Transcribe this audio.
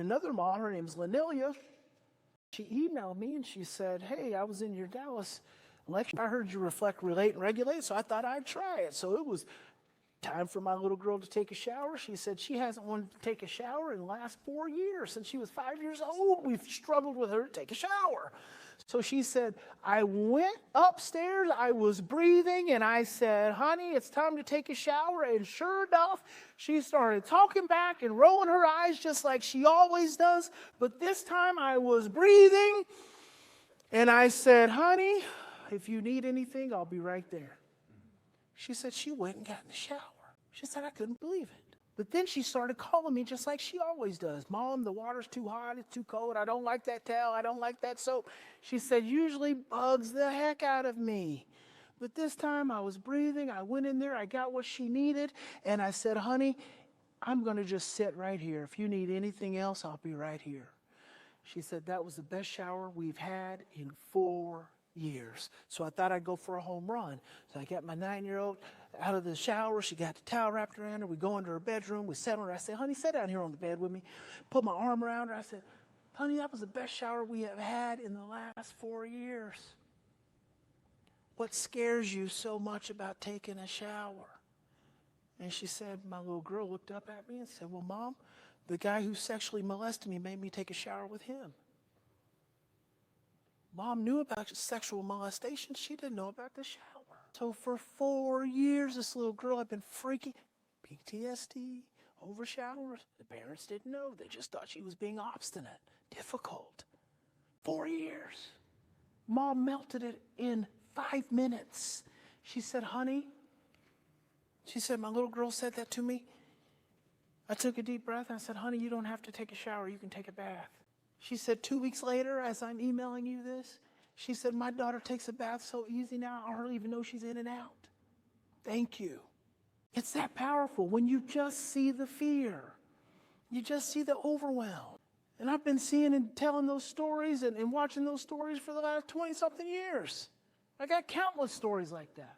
Another mom, her name's Lanilia, she emailed me and she said, hey, I was in your Dallas lecture. I heard you reflect, relate, and regulate, so I thought I'd try it. So it was time for my little girl to take a shower. She said she hasn't wanted to take a shower in the last 4 years. Since she was 5 years old, we've struggled with her to take a shower. So she said, I went upstairs, I was breathing, and I said, honey, it's time to take a shower. And sure enough, she started talking back and rolling her eyes just like she always does. But this time I was breathing, and I said, honey, if you need anything, I'll be right there. She said she went and got in the shower. She said, I couldn't believe it. But then she started calling me just like she always does. Mom, the water's too hot, it's too cold, I don't like that towel, I don't like that soap. She said, usually bugs the heck out of me. But this time I was breathing, I went in there, I got what she needed, and I said, honey, I'm going to just sit right here. If you need anything else, I'll be right here. She said, that was the best shower we've had in 4 years. So I thought I'd go for a home run. So I got my 9-year-old out of the shower. She got the towel wrapped around her. We go into her bedroom. We settle her. I said, honey, sit down here on the bed with me. Put my arm around her. I said, honey, that was the best shower we have had in the last 4 years. What scares you so much about taking a shower? And she said, my little girl looked up at me and said, well, Mom, the guy who sexually molested me made me take a shower with him. Mom knew about sexual molestation. She didn't know about the shower. So for 4 years, this little girl had been freaking PTSD over showers. The parents didn't know. They just thought she was being obstinate, difficult. 4 years. Mom melted it in 5 minutes. She said, honey, she said, my little girl said that to me. I took a deep breath and I said, honey, you don't have to take a shower. You can take a bath. She said 2 weeks later, as I'm emailing you this, she said, my daughter takes a bath so easy now, I hardly even know she's in and out. Thank you. It's that powerful when you just see the fear. You just see the overwhelm. And I've been seeing and telling those stories and watching those stories for the last 20-something years. I got countless stories like that.